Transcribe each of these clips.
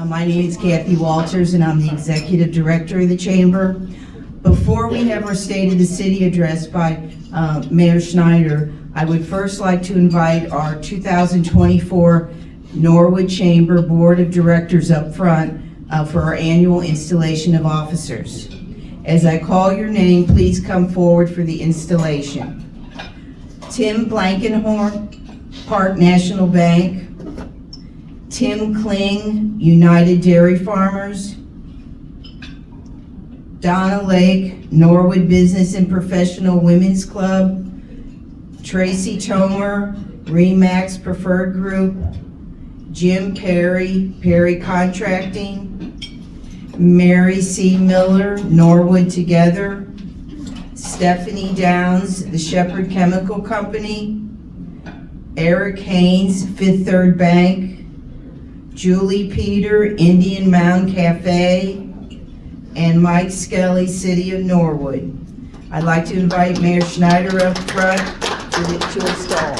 My name is Kathy Walters, and I'm the Executive Director of the Chamber. Before we have our State of the City address by Mayor Schneider, I would first like to invite our 2024 Norwood Chamber Board of Directors up front for our annual installation of officers. As I call your name, please come forward for the installation. Tim Blankenhorn, Park National Bank. Tim Kling, United Dairy Farmers. Donna Lake, Norwood Business and Professional Women's Club. Tracy Tomer, Remax Preferred Group. Jim Perry, Perry Contracting. Mary C. Miller, Norwood Together. Stephanie Downs, the Shepherd Chemical Company. Eric Haynes, Fifth Third Bank. Julie Peter, Indian Mound Cafe. And Mike Skelly, City of Norwood. I'd like to invite Mayor Schneider up front to install.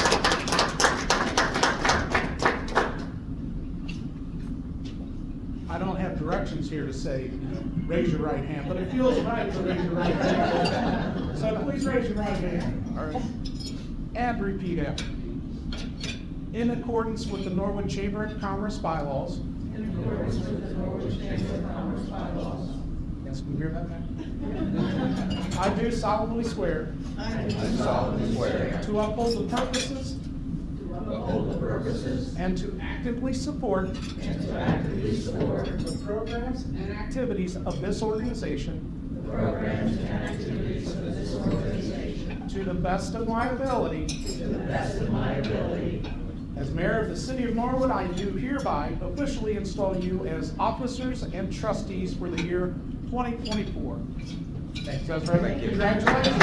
I don't have directions here to say, raise your right hand, but it feels right to raise your right hand. So please raise your right hand. All right. And repeat after me. In accordance with the Norwood Chamber of Commerce bylaws. Yes, can you hear that, man? I do solemnly swear. To uphold the purposes. And to actively support. The programs and activities of this organization. To the best of my ability. As Mayor of the City of Norwood, I do hereby officially install you as officers and trustees for the year 2024. Thanks, guys. Thank you. Congratulations.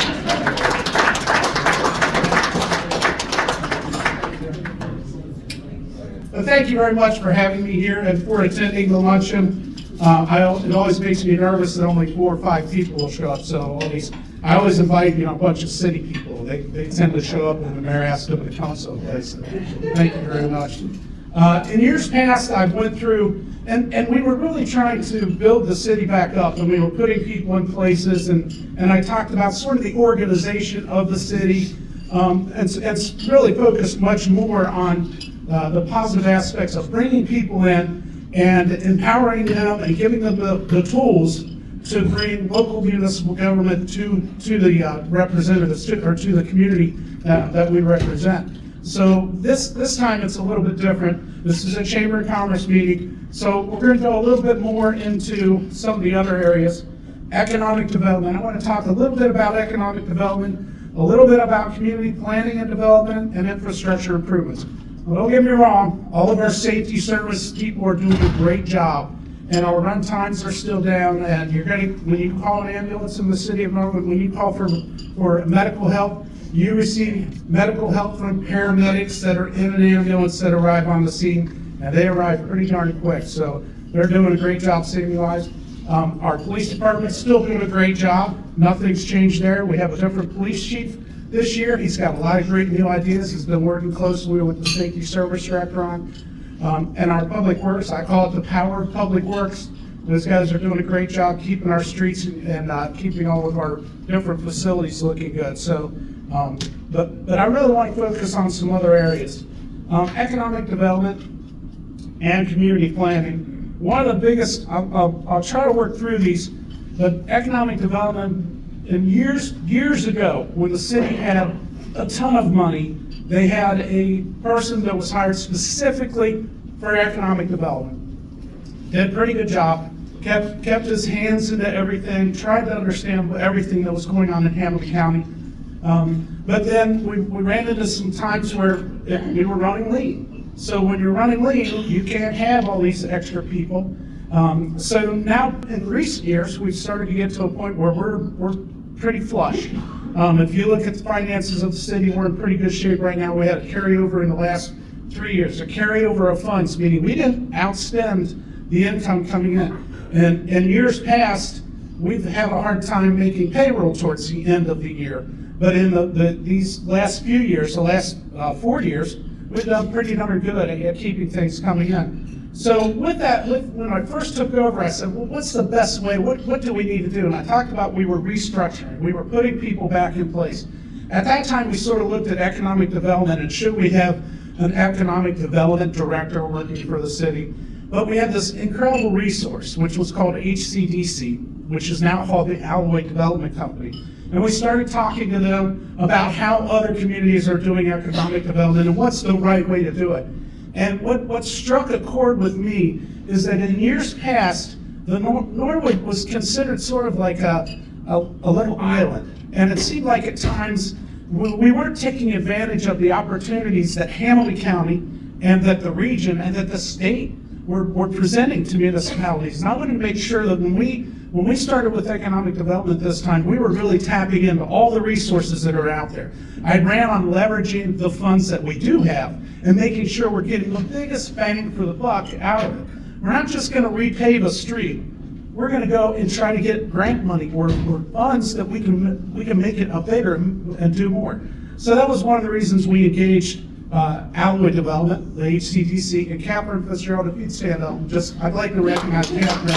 Well, thank you very much for having me here and for attending the luncheon. It always makes me nervous that only 4 or 5 people will show up. So I always invite a bunch of city people. They tend to show up, and the mayor asks them to come. So thank you very much. In years past, I've went through, and we were really trying to build the city back up, and we were putting people in places, and I talked about sort of the organization of the city, and really focused much more on the positive aspects of bringing people in and empowering them and giving them the tools to bring local municipal government to the representatives, or to the community that we represent. So this time it's a little bit different. This is a Chamber of Commerce meeting, so we're going to go a little bit more into some of the other areas. Economic development. I want to talk a little bit about economic development, a little bit about community planning and development, and infrastructure improvements. Well, don't get me wrong, all of our safety service people are doing a great job, and our run times are still down, and when you call an ambulance in the city of Norwood, when you call for medical help, you receive medical help from paramedics that are in an ambulance that arrive on the scene, and they arrive pretty darn quick. So they're doing a great job saving lives. Our police department's still doing a great job. Nothing's changed there. We have a different police chief this year. He's got a lot of great new ideas. He's been working closely with the safety service director on. And our public works, I call it the power of public works. Those guys are doing a great job keeping our streets and keeping all of our different facilities looking good. So, but I really want to focus on some other areas. Economic development and community planning. One of the biggest, I'll try to work through these, but economic development, in years ago, when the city had a ton of money, they had a person that was hired specifically for economic development. Did a pretty good job, kept his hands into everything, tried to understand everything that was going on in Hamilton County. But then we ran into some times where we were running lean. So when you're running lean, you can't have all these extra people. So now in recent years, we've started to get to a point where we're pretty flush. If you look at the finances of the city, we're in pretty good shape right now. We had a carryover in the last 3 years, a carryover of funds, meaning we didn't outspend the income coming in. And in years past, we've had a hard time making payroll towards the end of the year. But in these last few years, the last 4 years, we've done pretty darn good at keeping things coming in. So with that, when I first took over, I said, well, what's the best way? What do we need to do? And I talked about we were restructuring. We were putting people back in place. At that time, we sort of looked at economic development and should we have an economic development director working for the city? But we had this incredible resource, which was called HCDC, which is now called the Alloy Development Company. And we started talking to them about how other communities are doing economic development and what's the right way to do it. And what struck a chord with me is that in years past, the Norwood was considered sort of like a little island. And it seemed like at times we weren't taking advantage of the opportunities that Hamilton County and that the region and that the state were presenting to municipalities. And I wanted to make sure that when we started with economic development this time, we were really tapping into all the resources that are out there. I ran on leveraging the funds that we do have and making sure we're getting the biggest bang for the buck out of it. We're not just going to repave a street. We're going to go and try to get grant money or funds that we can make it bigger and do more. So that was one of the reasons we engaged Alloy Development, the HCDC, and Catherine Fitzgerald. If you'd stand up, I'd like to recognize Catherine.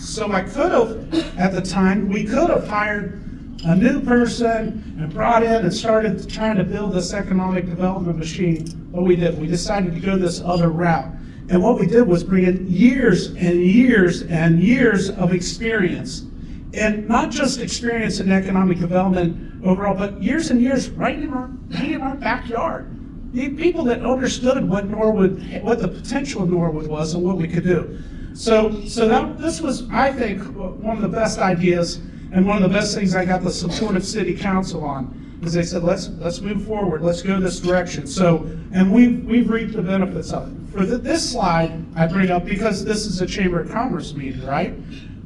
So I could have, at the time, we could have hired a new person and brought in and started trying to build this economic development machine, but we didn't. We decided to go this other route. And what we did was bring in years and years and years of experience. And not just experience in economic development overall, but years and years right in our backyard. The people that understood what the potential of Norwood was and what we could do. So this was, I think, one of the best ideas and one of the best things I got the support of City Council on, is they said, let's move forward, let's go this direction. So, and we've reaped the benefits of it. For this slide, I bring up because this is a Chamber of Commerce meeting, right?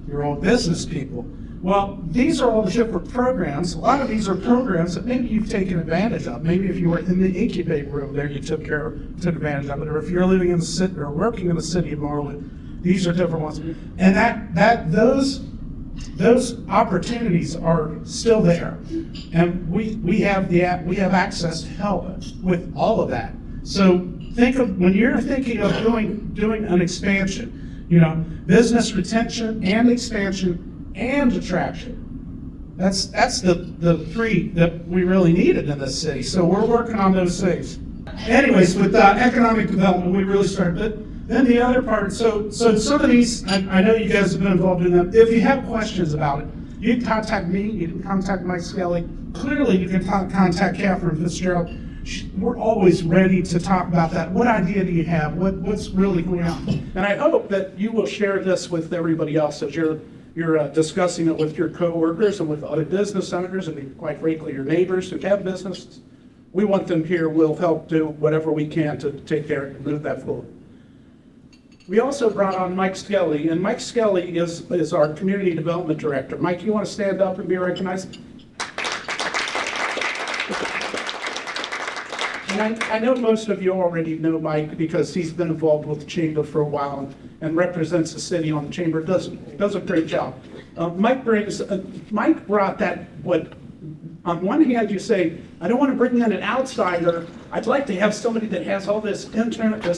You're all business people. Well, these are all the different programs. A lot of these are programs that maybe you've taken advantage of. Maybe if you were in the incubate room there, you took advantage of it. Or if you're living in the city or working in the city of Norwood, these are different ones. And those opportunities are still there. And we have access to help with all of that. So think of, when you're thinking of doing an expansion, business retention and expansion and attraction. That's the three that we really needed in this city. So we're working on those things. Anyways, with economic development, we really started. But then the other part, so some of these, I know you guys have been involved in them. If you have questions about it, you can contact me, you can contact Mike Skelly. Clearly, you can contact Catherine Fitzgerald. We're always ready to talk about that. What idea do you have? What's really going on? And I hope that you will share this with everybody else as you're discussing it with your coworkers and with other business owners and quite frankly your neighbors who have businesses. We want them here. We'll help do whatever we can to take care and move that forward. We also brought on Mike Skelly, and Mike Skelly is our Community Development Director. Mike, you want to stand up and be recognized? And I know most of you already know Mike because he's been involved with the Chamber for a while and represents the city on the Chamber. Does a great job. Mike brought that, what on one hand you say, I don't want to bring in an outsider. I'd like to have somebody that has all this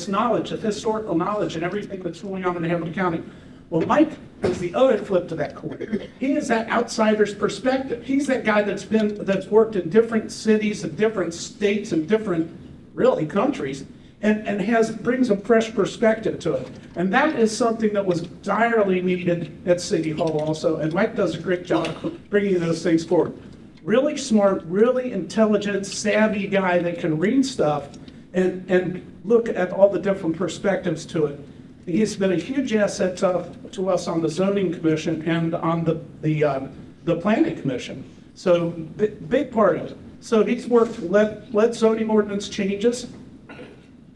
knowledge, this historical knowledge and everything that's going on in Hamilton County. Well, Mike is the other flip to that coin. He is that outsider's perspective. He's that guy that's worked in different cities and different states and different, really, countries, and brings a fresh perspective to it. And that is something that was direly needed at City Hall also. And Mike does a great job bringing those things forward. Really smart, really intelligent, savvy guy that can read stuff and look at all the different perspectives to it. He's been a huge asset to us on the zoning commission and on the planning commission. So big part of it. So he's worked, led zoning ordinance changes.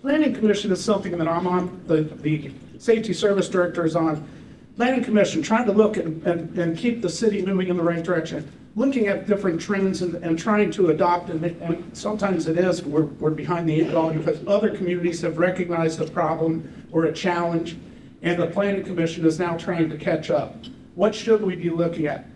Planning commission is something that I'm on, the safety service director is on. Planning commission, trying to look and keep the city moving in the right direction. Looking at different trends and trying to adopt, and sometimes it is, we're behind the eight ball because other communities have recognized a problem or a challenge, and the planning commission is now trying to catch up. What should we be looking at?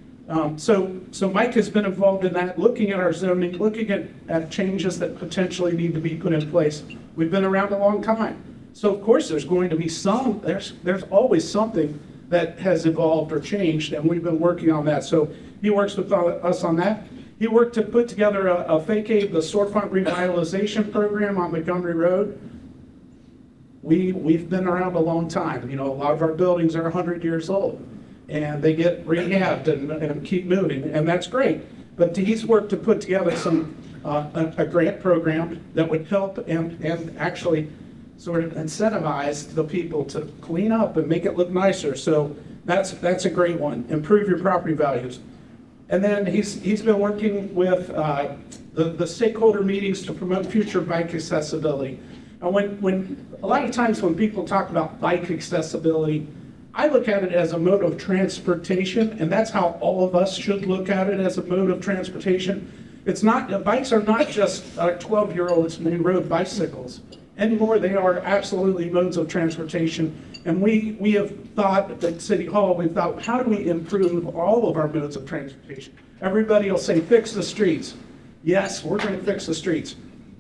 So Mike has been involved in that, looking at our zoning, looking at changes that potentially need to be put in place. We've been around a long time. So of course, there's going to be there's always something that has evolved or changed, and we've been working on that. So he works with us on that. He worked to put together a the storefront revitalization program on Montgomery Road. We've been around a long time. A lot of our buildings are 100 years old, and they get rehabbed and keep moving, and that's great. But he's worked to put together a grant program that would help and actually sort of incentivize the people to clean up and make it look nicer. So that's a great one. Improve your property values. And then he's been working with the stakeholder meetings to promote future bike accessibility. And when a lot of times when people talk about bike accessibility, I look at it as a mode of transportation, and that's how all of us should look at it, as a mode of transportation. Bikes are not just 12-year-olds main road bicycles. Anymore, they are absolutely modes of transportation. And we have thought at City Hall, we've thought, how do we improve all of our modes of transportation? Everybody will say, fix the streets. Yes, we're going to fix the streets.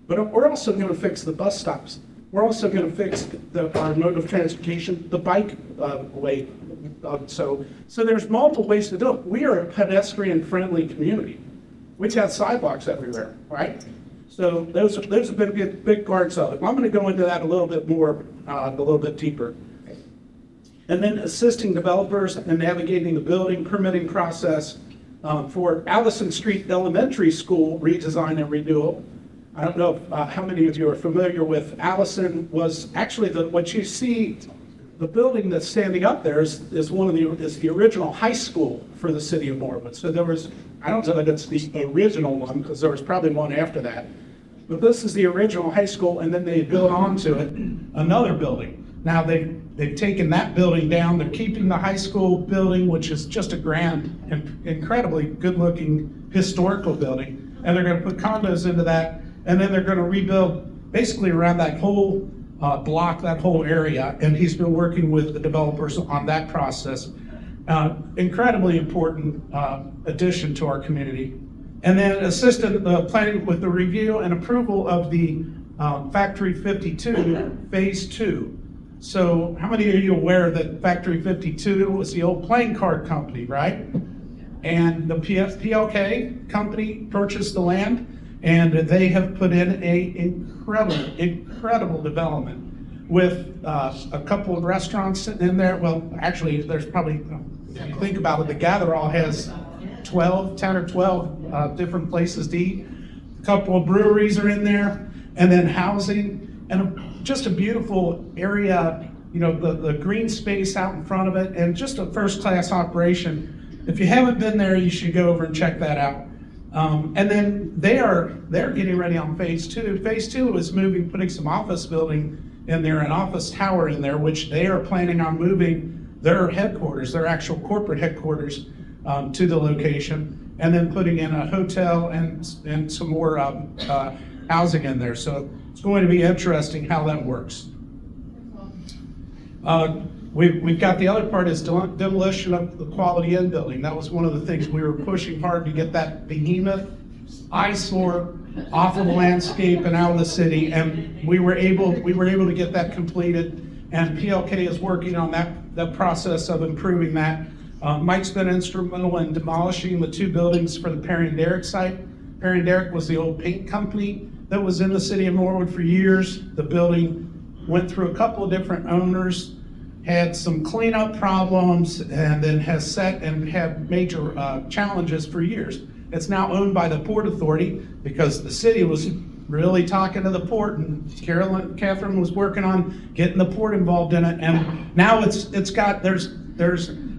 But we're also going to fix the bus stops. We're also going to fix our mode of transportation, the bike way. So there's multiple ways to do it. We are a pedestrian-friendly community, which has sidewalks everywhere, right? So those have been big parts of it. I'm going to go into that a little bit more, a little bit deeper. And then assisting developers and navigating the building permitting process for Allison Street Elementary School redesign and renewal. I don't know how many of you are familiar with Allison. Was actually what you see, the building that's standing up there is the original high school for the city of Norwood. So I don't know that it's the original one, because there was probably one after that. But this is the original high school, and then they built onto it another building. Now they've taken that building down. They're keeping the high school building, which is just a grand and incredibly good-looking historical building, and they're going to put condos into that, and then they're going to rebuild basically around that whole block, that whole area. And he's been working with the developers on that process. Incredibly important addition to our community. And then assisted planning with the review and approval of the Factory 52 Phase 2. So how many of you are aware that Factory 52 was the old playing card company, right? And the PLK company purchased the land, and they have put in a incredible development with a couple of restaurants sitting in there. Well, actually, there's probably, if you think about it, the Gatherall has 10 or 12 different places to eat. A couple of breweries are in there, and then housing, and just a beautiful area, the green space out in front of it, and just a first-class operation. If you haven't been there, you should go over and check that out. And then they're getting ready on Phase 2. Phase 2 is putting some office building in there, an office tower in there, which they are planning on moving their headquarters, their actual corporate headquarters, to the location, and then putting in a hotel and some more housing in there. So it's going to be interesting how that works. We've got the other part is demolition of the Quality Inn building. That was one of the things we were pushing hard to get that behemoth eyesore off of the landscape and out of the city, and we were able to get that completed. And PLK is working on that process of improving that. Mike's been instrumental in demolishing the 2 buildings for the Perry and Derrick site. Perry and Derrick was the old paint company that was in the city of Norwood for years. The building went through a couple of different owners, had some cleanup problems, and then has set and had major challenges for years. It's now owned by the Port Authority because the city was really talking to the port, and Catherine was working on getting the port involved in it. And now there's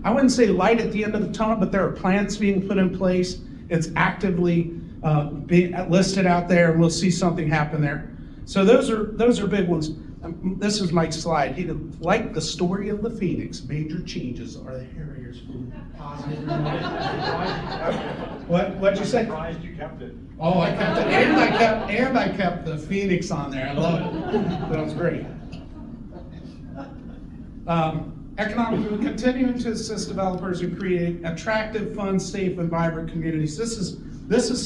I wouldn't say light at the end of the tunnel, but there are plans being put in place. It's actively being listed out there, and we'll see something happen there. So those are big ones. This is Mike's slide. He like the story of the Phoenix. Major changes are the Harriers from positive. What'd you say? Surprised you kept it. Oh, I kept it, and I kept the Phoenix on there. I love it. That was great. We're continuing to assist developers in creating attractive, fun, safe, and vibrant communities. This is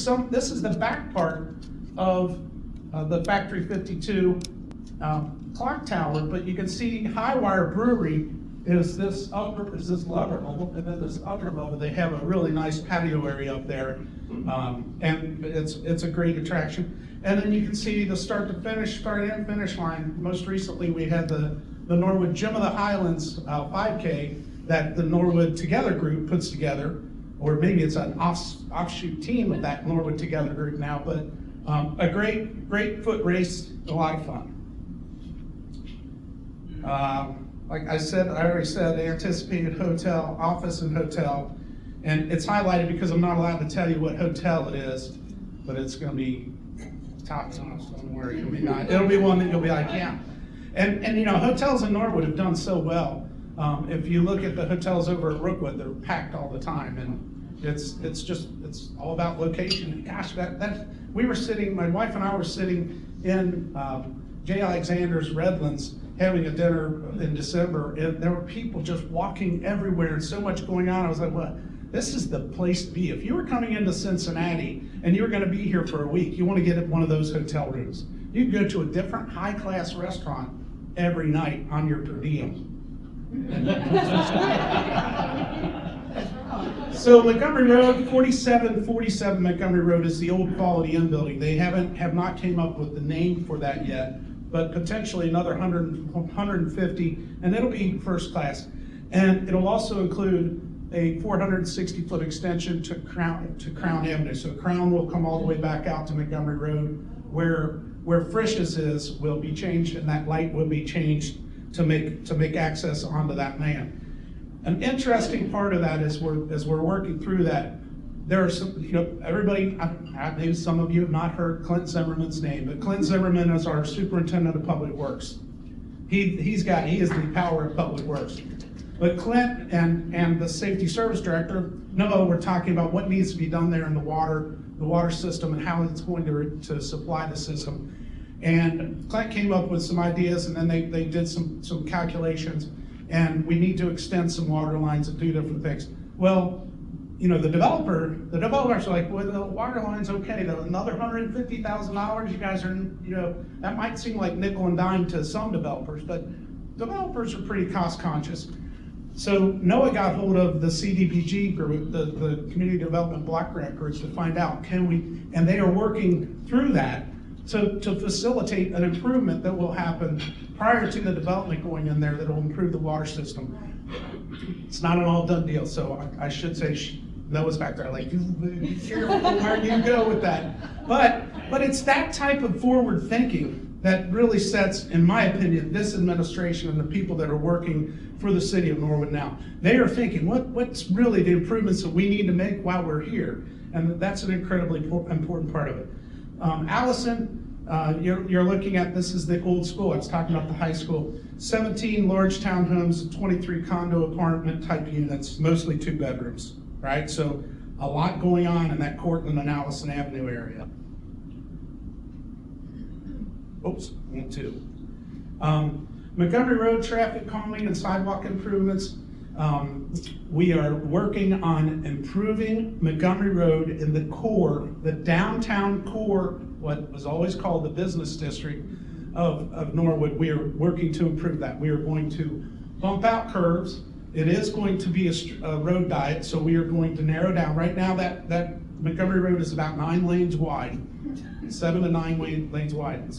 the back part of the Factory 52 clock tower, but you can see Highwire Brewery is this lower level, and then this upper level, they have a really nice patio area up there, and it's a great attraction. And then you can see the start and finish line. Most recently, we had the Norwood Gym of the Highlands 5K that the Norwood Together group puts together, or maybe it's an offshoot team of that Norwood Together group now, but a great foot race, a lot of fun. Like I already said, anticipated hotel, office and hotel, and it's highlighted because I'm not allowed to tell you what hotel it is, but it's gonna be top notch, don't worry, it'll be one that you'll be like, yeah. And you know, hotels in Norwood have done so well. If you look at the hotels over at Rookwood, they're packed all the time, and it's all about location. Gosh, my wife and I were sitting in J. Alexander's Redlands having a dinner in December, and there were people just walking everywhere and so much going on. I was like, what? This is the place to be. If you were coming into Cincinnati and you were gonna be here for a week, you wanna get one of those hotel rooms. You can go to a different high-class restaurant every night on your per diem. So Montgomery Road, 4747 Montgomery Road is the old Quality Inn building. They have not came up with the name for that yet, but potentially another 150, and it'll be first class. And it'll also include a 460-foot extension to Crown Avenue. So Crown will come all the way back out to Montgomery Road, where Frisch's is will be changed, and that light will be changed to make access onto that land. An interesting part of that is as we're working through that, there are some, everybody, maybe some of you have not heard Clint Zimmerman's name, but Clint Zimmerman is our superintendent of public works. He is the power of public works. But Clint and the safety service director, Noah, we're talking about what needs to be done there in the water system and how it's going to supply the system. And Clint came up with some ideas, and then they did some calculations, and we need to extend some water lines and do different things. Well, the developers are like, well, the water line's okay, though, another $150,000, you guys are, that might seem like nickel and dime to some developers, but developers are pretty cost conscious. So Noah got hold of the CDBG group, the Community Development Block Grant groups, to find out, and they are working through that to facilitate an improvement that will happen prior to the development going in there that will improve the water system. It's not an all done deal, so I should say Noah's back there like, be careful where you go with that. But it's that type of forward thinking that really sets, in my opinion, this administration and the people that are working for the city of Norwood now. They are thinking, what's really the improvements that we need to make while we're here? And that's an incredibly important part of it. Allison, you're looking at, this is the old school, I was talking about the high school. 17 large townhomes, 23 condo apartment type units, mostly 2 bedrooms, right? So a lot going on in that Cortland and Allison Avenue area. Oops, 2. Montgomery Road traffic calming and sidewalk improvements. We are working on improving Montgomery Road in the core, the downtown core, what was always called the business district of Norwood. We are working to improve that. We are going to bump out curves. It is going to be a road diet, so we are going to narrow down. Right now, that Montgomery Road is about 9 lanes wide, 7 to 9 lanes wide.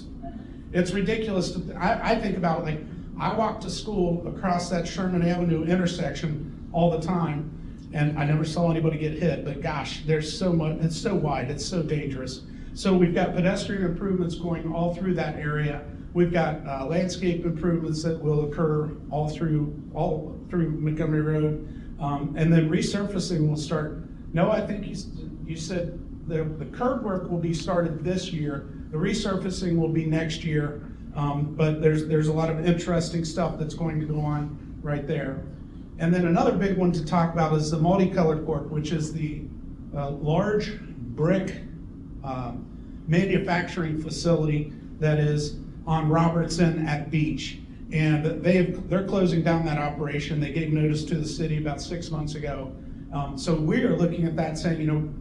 It's ridiculous. I think about it like, I walk to school across that Sherman Avenue intersection all the time, and I never saw anybody get hit, but gosh, there's so much, it's so wide, it's so dangerous. So we've got pedestrian improvements going all through that area. We've got landscape improvements that will occur all through Montgomery Road. And then resurfacing will start. No, I think you said the curb work will be started this year. The resurfacing will be next year. But there's a lot of interesting stuff that's going to go on right there. And then another big one to talk about is the multicolored court, which is the large brick manufacturing facility that is on Robertson at Beach. And they're closing down that operation. They gave notice to the city about 6 months ago. So we are looking at that saying,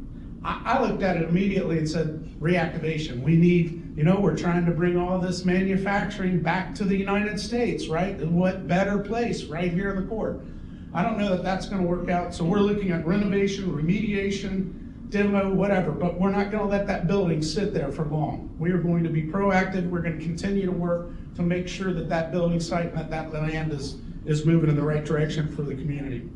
I looked at it immediately and said, reactivation. We need, we're trying to bring all this manufacturing back to the United States, right? And what better place right here in the port? I don't know that that's going to work out. So we're looking at renovation, remediation, demo, whatever, but we're not going to let that building sit there for long. We are going to be proactive. We're going to continue to work to make sure that that building site and that land is moving in the right direction for the community.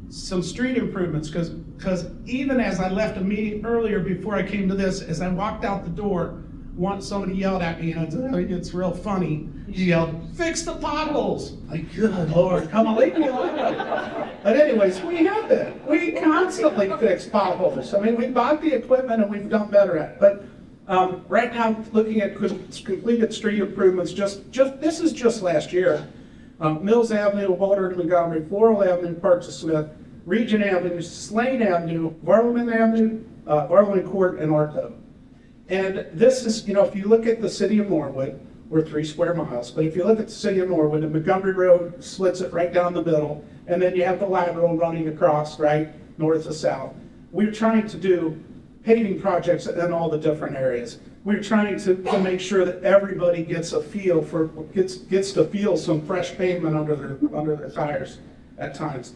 Some street improvements, because even as I left a meeting earlier before I came to this, as I walked out the door, once somebody yelled at me, it's real funny. He yelled, "Fix the potholes!" Like, good Lord, come on, leave me alone. But anyways, we have that. We constantly fix potholes. I mean, we bought the equipment and we've done better at it. But right now, looking at completed street improvements, this is just last year. Mills Avenue, Walter and Montgomery, Floral Avenue, Parks of Smith, Region Avenue, Slane Avenue, Varloman Avenue, Varloman Court, and Arto. And this is, if you look at the city of Norwood, we're 3 square miles, but if you look at the city of Norwood, and Montgomery Road splits it right down the middle, and then you have the lateral running across, right, north to south. We're trying to do paving projects in all the different areas. We're trying to make sure that everybody gets a feel for, gets to feel some fresh pavement under their tires at times.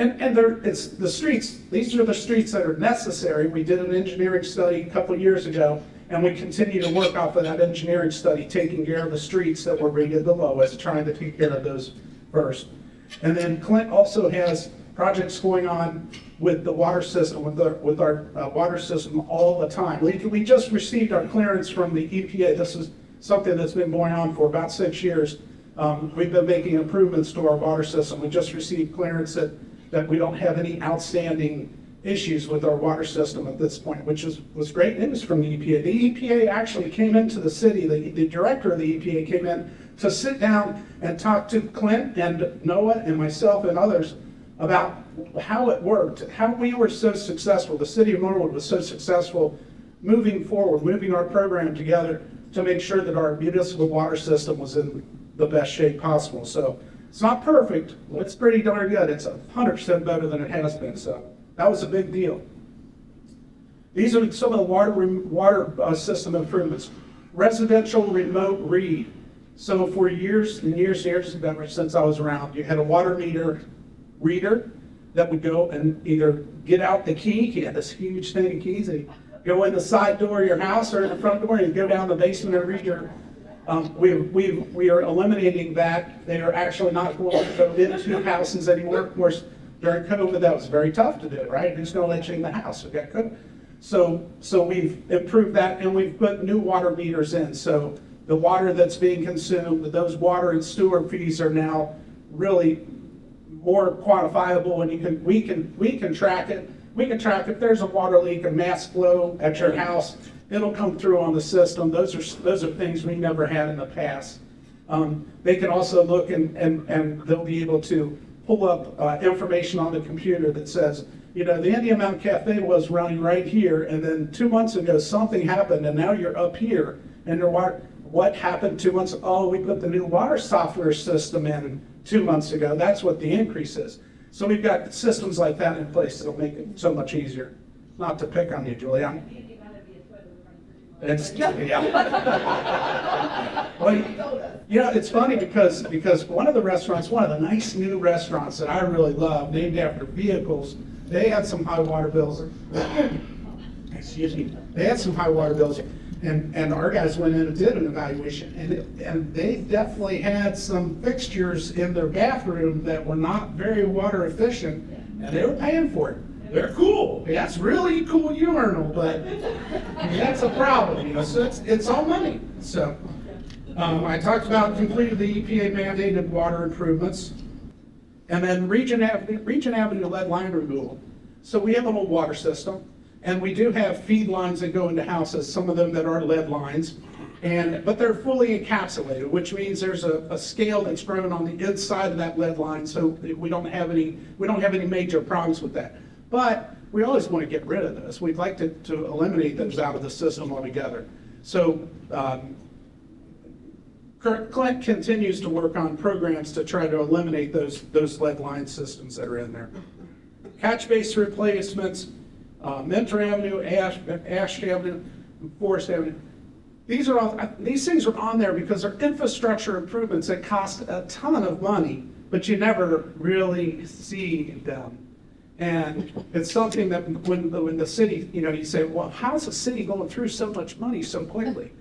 It's the streets, these are the streets that are necessary. We did an engineering study a couple of years ago, and we continue to work off of that engineering study, taking care of the streets that were rated the lowest, trying to take care of those first. And then Clint also has projects going on with the water system, with our water system all the time. We just received our clearance from the EPA. This is something that's been going on for about 6 years. We've been making improvements to our water system. We just received clearance that we don't have any outstanding issues with our water system at this point, which was great news from the EPA. The EPA actually came into the city, the director of the EPA came in to sit down and talk to Clint and Noah and myself and others about how it worked, how we were so successful, the city of Norwood was so successful moving forward, moving our program together to make sure that our municipal water system was in the best shape possible. So it's not perfect, but it's pretty darn good. It's 100% better than it has been, so that was a big deal. These are some of the water system improvements. Residential remote read. So for years and years and years, ever since I was around, you had a water meter reader that would go and either get out the key, he had this huge thing of keys, and go in the side door of your house or in the front door and go down the basement and read your, we are eliminating that. They are actually not going to go into houses anymore. Of course, during COVID, that was very tough to do, right? Who's going to let you in the house? Okay, good. So we've improved that, and we've put new water meters in. So the water that's being consumed, those water and sewer fees are now really more quantifiable, and we can track it. We can track if there's a water leak, a mass flow at your house. It'll come through on the system. Those are things we never had in the past. They can also look and they'll be able to pull up information on the computer that says, the Indian Mountain Cafe was running right here, and then 2 months ago something happened, and now you're up here, and what happened 2 months? Oh, we put the new water software system in 2 months ago. That's what the increase is. So we've got systems like that in place that'll make it so much easier. Not to pick on you, Julia. It's, yeah. Well, it's funny because one of the restaurants, one of the nice new restaurants that I really love, named after vehicles, they had some high water bills. Excuse me. They had some high water bills, and our guys went in and did an evaluation, and they definitely had some fixtures in their bathroom that were not very water efficient, and they were paying for it. They're cool. That's really cool urinal, but that's a problem, so it's all money. So I talked about completed the EPA mandated water improvements, and then Region Avenue lead line removal. So we have a whole water system, and we do have feed lines that go into houses, some of them that are lead lines, but they're fully encapsulated, which means there's a scale that's grown on the inside of that lead line, so we don't have any major problems with that. But we always want to get rid of those. We'd like to eliminate those out of the system altogether. So Clint continues to work on programs to try to eliminate those lead line systems that are in there. Catch base replacements, Mentor Avenue, Ash Avenue, Forest Avenue. These things are on there because they're infrastructure improvements that cost a ton of money, but you never really see them. And it's something that when the city, you say, well, how's the city going through so much money so quickly?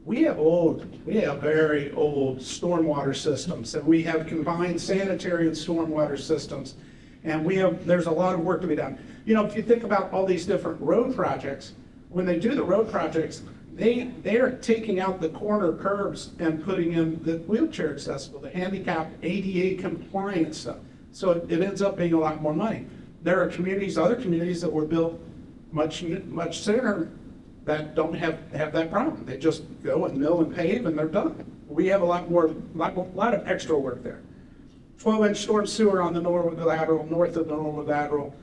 We have very old stormwater systems, and we have combined sanitary and stormwater systems. And there's a lot of work to be done. If you think about all these different road projects, when they do the road projects, they are taking out the corner curbs and putting in the wheelchair accessible, the handicap ADA compliant stuff. So it ends up being a lot more money. There are other communities that were built much sooner that don't have that problem. They just go and mill and pave and they're done. We have a lot of extra work there. 12-inch storm sewer on the Norwood lateral, north of the Norwood lateral.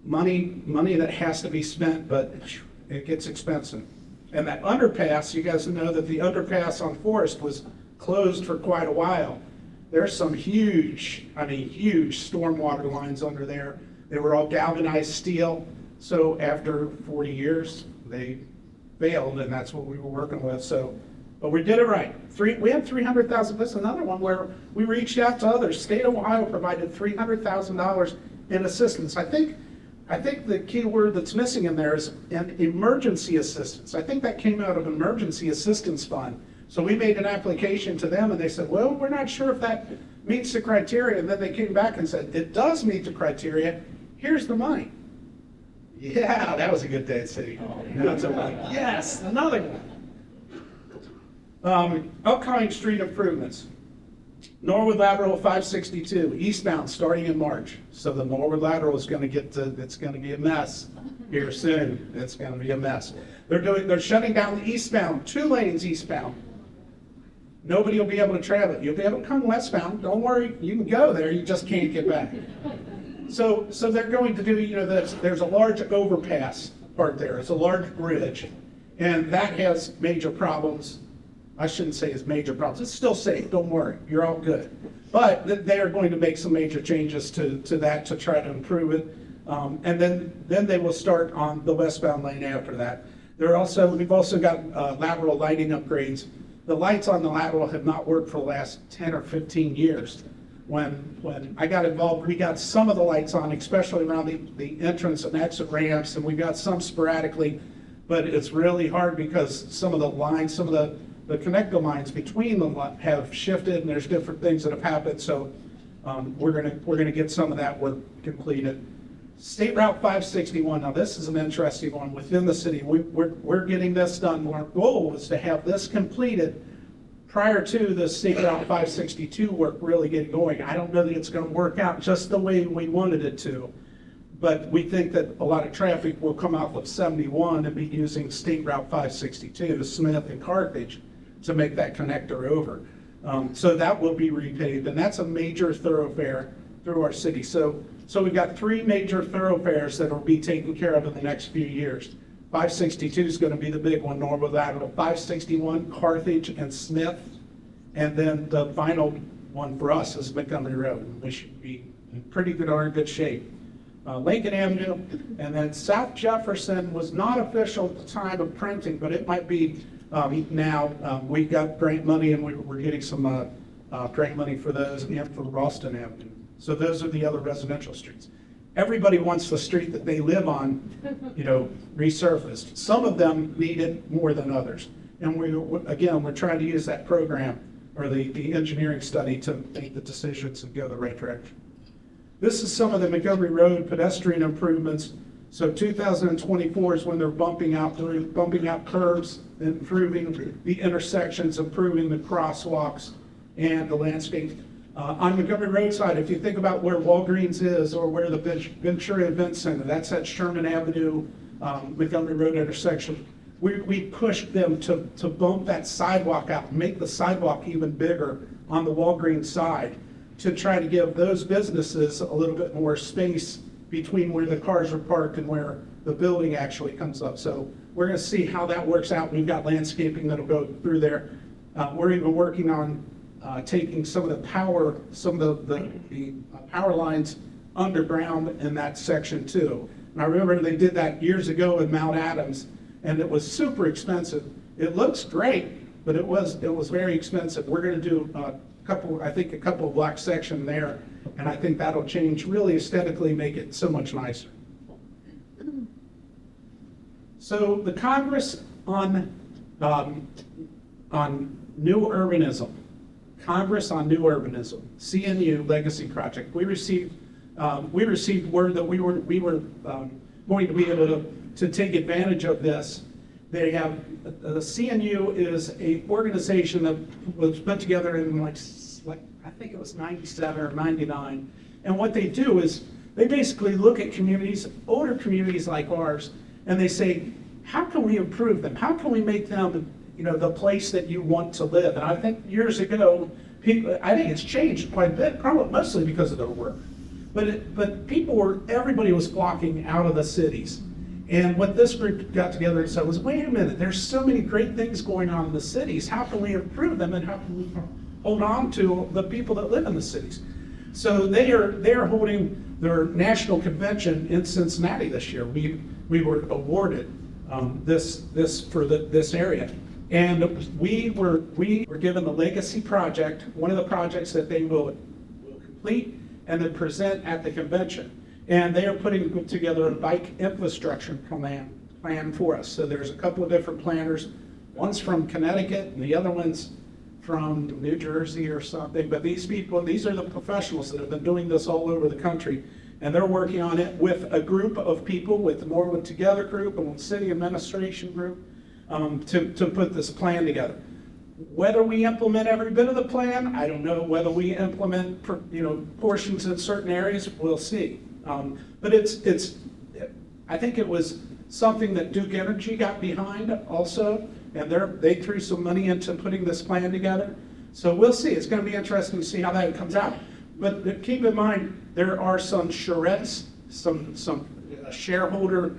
Money that has to be spent, but it gets expensive. And that underpass, you guys know that the underpass on Forest was closed for quite a while. There's some huge stormwater lines under there. They were all galvanized steel. So after 40 years, they failed, and that's what we were working with. But we did it right. We had $300,000. This is another one where we reached out to others. State of Ohio provided $300,000 in assistance. I think the key word that's missing in there is an emergency assistance. I think that came out of emergency assistance fund. So we made an application to them, and they said, well, we're not sure if that meets the criteria. And then they came back and said, it does meet the criteria. Here's the money. Yeah, that was a good day at City Hall. Yes, another one. Upcoming street improvements. Norwood Lateral 562, eastbound, starting in March. So the Norwood Lateral is going to it's going to be a mess here soon. It's going to be a mess. They're shutting down the eastbound, 2 lanes eastbound. Nobody will be able to travel. You'll be able to come westbound. Don't worry, you can go there. You just can't get back. So they're going to do, there's a large overpass part there. It's a large bridge, and that has major problems. I shouldn't say it's major problems. It's still safe. Don't worry. You're all good. But they are going to make some major changes to that to try to improve it. And then they will start on the westbound lane after that. We've also got lateral lighting upgrades. The lights on the lateral have not worked for the last 10 or 15 years. When I got involved, we got some of the lights on, especially around the entrance and exit ramps, and we got some sporadically, but it's really hard because some of the lines, some of the connector lines between them have shifted, and there's different things that have happened. So we're gonna get some of that work completed. State Route 561. Now this is an interesting one within the city. We're getting this done. Our goal was to have this completed prior to the State Route 562 work really getting going. I don't know that it's going to work out just the way we wanted it to, but we think that a lot of traffic will come out of 71 and be using State Route 562, Smith and Carthage, to make that connector over. So that will be repaved, and that's a major thoroughfare through our city. So we've got 3 major thoroughfares that will be taken care of in the next few years. 562 is going to be the big one, Norwood Lateral. 561, Carthage and Smith. And then the final one for us is Montgomery Road. We should be in pretty good shape. Lincoln Avenue, and then South Jefferson was not official at the time of printing, but it might be now. We got grant money, and we're getting some grant money for those, and for Ralston Avenue. So those are the other residential streets. Everybody wants the street that they live on, resurfaced. Some of them need it more than others. And we're trying to use that program or the engineering study to make the decisions and go the right direction. This is some of the Montgomery Road pedestrian improvements. So 2024 is when they're bumping out curbs, improving the intersections, improving the crosswalks and the landscape. On Montgomery Road side, if you think about where Walgreens is or where the Ventura Event Center, that's at Sherman Avenue, Montgomery Road intersection. We pushed them to bump that sidewalk out, make the sidewalk even bigger on the Walgreens side to try to give those businesses a little bit more space between where the cars are parked and where the building actually comes up. So we're going to see how that works out. We've got landscaping that'll go through there. We're even working on taking some of the power, some of the power lines underground in that section too. And I remember they did that years ago in Mount Adams, and it was super expensive. It looks great, but it was very expensive. We're going to do a couple of block section there, and I think that'll change, really aesthetically make it so much nicer. So the Congress on New Urbanism, CNU Legacy Project. We received word that we were going to be able to take advantage of this. They have the CNU is a organization that was put together in like I think it was 97 or 99, and what they do is they basically look at communities, older communities like ours, and they say, how can we improve them? How can we make them, the place that you want to live? And I think years ago, I think it's changed quite a bit, probably mostly because of their work. But everybody was flocking out of the cities. And what this group got together and said was, wait a minute, there's so many great things going on in the cities. How can we improve them, and how can we hold on to the people that live in the cities? So they are holding their national convention in Cincinnati this year. We were awarded this area. And we were given the Legacy Project, one of the projects that they will complete and then present at the convention. And they are putting together a bike infrastructure plan for us. So there's a couple of different planners. One's from Connecticut and the other one's from New Jersey or something. But these are the professionals that have been doing this all over the country. And they're working on it with a group of people, with the Norwood Together group and with City Administration group, to put this plan together. Whether we implement every bit of the plan, I don't know. Whether we implement portions in certain areas, we'll see. But I think it was something that Duke Energy got behind also, and they threw some money into putting this plan together. So we'll see. It's going to be interesting to see how that comes out. But keep in mind, there are some charrettes, some shareholder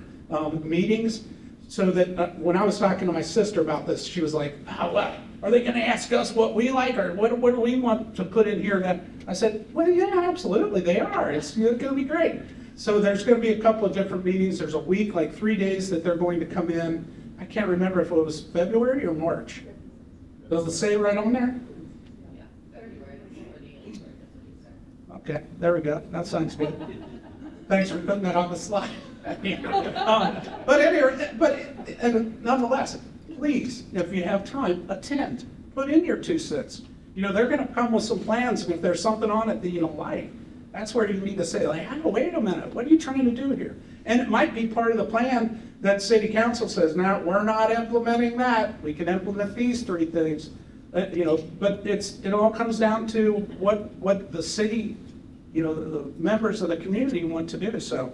meetings, so that when I was talking to my sister about this, she was like, oh, well, are they going to ask us what we like, or what do we want to put in here? And I said, well, yeah, absolutely, they are. It's going to be great. So there's going to be a couple of different meetings. There's a week, like 3 days that they're going to come in. I can't remember if it was February or March. Does it say right on there? Okay, there we go. That sounds good. Thanks for putting that on the slide. But nonetheless, please, if you have time, attend. Put in your 2 cents. They're going to come with some plans, and if there's something on it that you don't like, that's where you need to say, like, oh, wait a minute, what are you trying to do here? And it might be part of the plan that City Council says, now, we're not implementing that. We can implement these 3 things. But it all comes down to what the city, the members of the community want to do. So,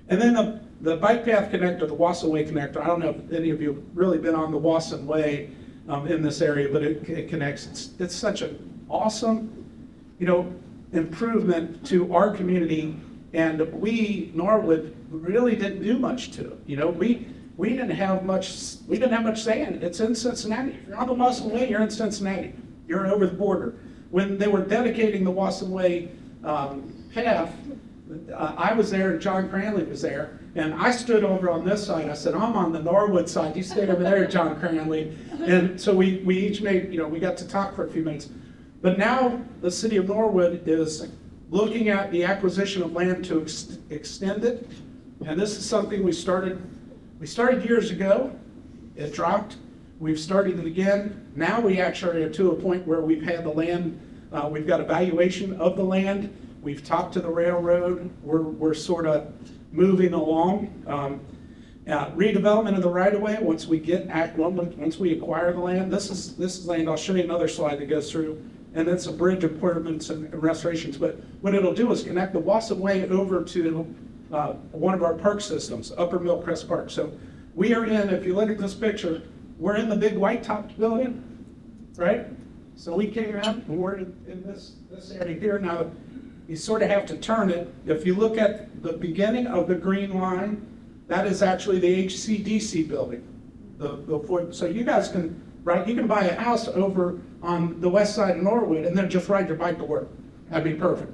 and then the bike path connector, the Wasson Way connector. I don't know if any of you have really been on the Wasson Way in this area, but it connects. It's such an awesome, improvement to our community, and we, Norwood, really didn't do much to it. We didn't have much say in it. It's in Cincinnati. If you're on the Wasson Way, you're in Cincinnati. You're over the border. When they were dedicating the Wasson Way path, I was there and John Cranley was there, and I stood over on this side. I said, I'm on the Norwood side. You stayed over there, John Cranley. And so we each made, we got to talk for a few minutes. But now the city of Norwood is looking at the acquisition of land to extend it. And this is something we started years ago. It dropped. We've started it again. Now we actually are to a point where we've had the land, we've got evaluation of the land. We've talked to the railroad. We're sort of moving along. Redevelopment of the right-of-way, once we acquire the land, this is land. I'll show you another slide that goes through, and it's a bridge improvements and restorations. But what it'll do is connect the Wasson Way over to one of our park systems, Upper Millcrest Park. So we are in, if you look at this picture, we're in the big white-topped building, right? So we came out, and we're in this area here. Now, you sort of have to turn it. If you look at the beginning of the green line, that is actually the HCDC building. So you guys can right? You can buy a house over on the west side of Norwood and then just ride your bike to work. That'd be perfect.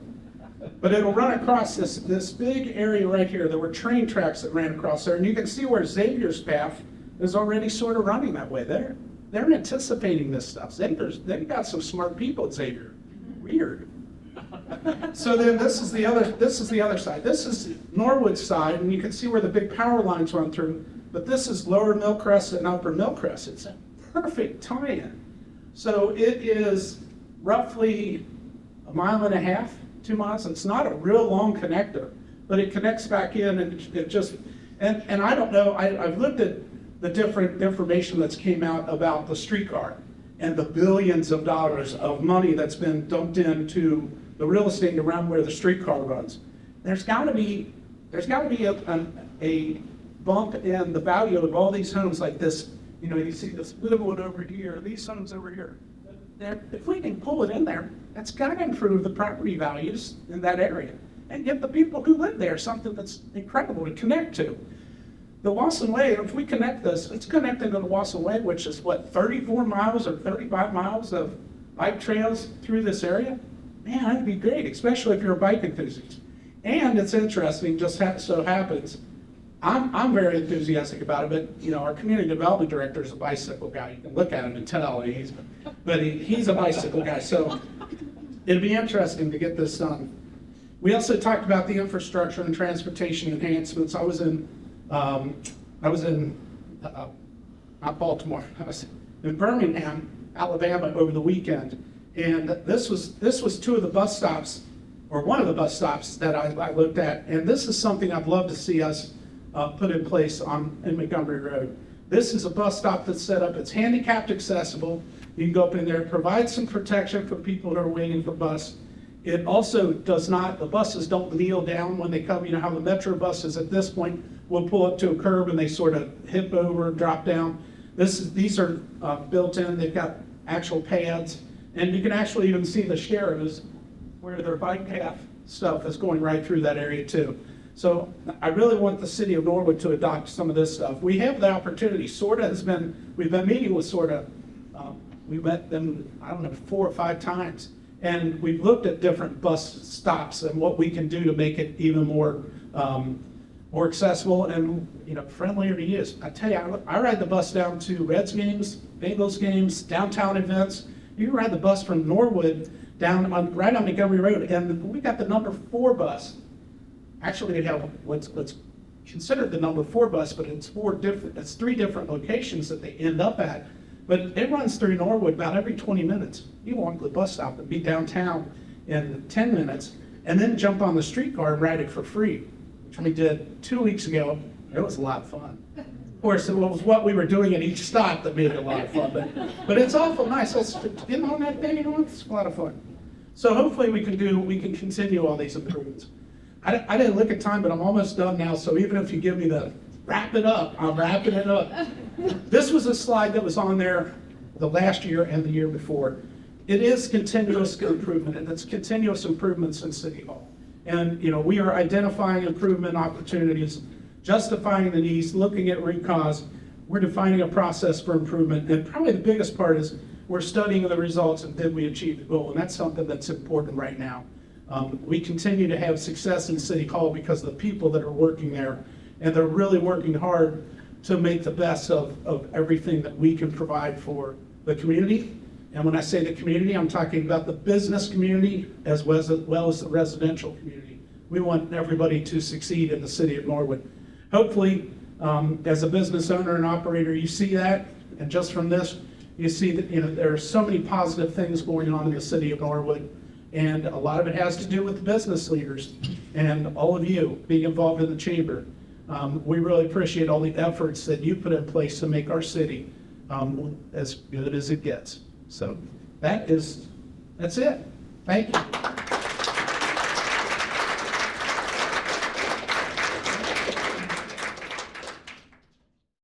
But it'll run across this big area right here. There were train tracks that ran across there, and you can see where Xavier's path is already sort of running that way. They're anticipating this stuff. They've got some smart people at Xavier. Weird. So then this is the other side. This is Norwood's side, and you can see where the big power lines run through. But this is Lower Millcrest and Upper Millcrest. It's a perfect tie-in. So it is roughly a mile and a half, 2 miles. It's not a real long connector, but it connects back in, and it just, and I don't know, I've looked at the different information that's came out about the streetcar and the billions of dollars of money that's been dumped into the real estate around where the streetcar runs. There's got to be a bump in the value of all these homes like this. You know, you see this little one over here, these homes over here. If we can pull it in there, that's got to improve the property values in that area and give the people who live there something that's incredible to connect to. The Wasson Way, if we connect this, it's connected to the Wasson Way, which is what, 34 miles or 35 miles of bike trails through this area? Man, that'd be great, especially if you're a bike enthusiast. And it's interesting, just so happens, I'm very enthusiastic about it, but you know, our community development director is a bicycle guy. You can look at him and tell he's a bicycle guy. So it'd be interesting to get this done. We also talked about the infrastructure and transportation enhancements. I was in not Baltimore. I was in Birmingham, Alabama over the weekend, and this was two of the bus stops, or one of the bus stops that I looked at, and this is something I'd love to see us put in place in Montgomery Road. This is a bus stop that's set up. It's handicapped accessible. You can go up in there, provide some protection for people who are waiting for bus. It also does not, the buses don't kneel down when they come. You know how the Metro buses at this point will pull up to a curb and they sort of hip over, drop down. These are built in. They've got actual pads, and you can actually even see the sharrows where their bike path stuff is going right through that area too. So I really want the city of Norwood to adopt some of this stuff. We have the opportunity. We've been meeting with SORTA. We met them, I don't know, 4 or 5 times. And we've looked at different bus stops and what we can do to make it even more accessible and, you know, friendlier to use. I tell you, I ride the bus down to Reds games, Bengals games, downtown events. You can ride the bus from Norwood right on Montgomery Road, and we got the number 4 bus. Actually, they have what's considered the number 4 bus, but it's 3 different locations that they end up at. But it runs through Norwood about every 20 minutes. You walk the bus stop and be downtown in 10 minutes, and then jump on the streetcar and ride it for free, which we did 2 weeks ago. It was a lot of fun. Of course, it was what we were doing at each stop that made it a lot of fun, but it's awful nice. Getting on that thing, you know, it's a lot of fun. So hopefully we can continue all these improvements. I didn't look at time, but I'm almost done now, so even if you give me the wrap it up, I'm wrapping it up. This was a slide that was on there the last year and the year before. It is continuous improvement, and it's continuous improvements in City Hall. And, you know, we are identifying improvement opportunities, justifying the needs, looking at root cause. We're defining a process for improvement, and probably the biggest part is we're studying the results and did we achieve the goal, and that's something that's important right now. We continue to have success in City Hall because of the people that are working there, and they're really working hard to make the best of everything that we can provide for the community. And when I say the community, I'm talking about the business community as well as the residential community. We want everybody to succeed in the city of Norwood. Hopefully, as a business owner and operator, you see that, and just from this, you see that, you know, there are so many positive things going on in the city of Norwood, and a lot of it has to do with the business leaders and all of you being involved in the chamber. We really appreciate all the efforts that you put in place to make our city as good as it gets. So that's it. Thank you.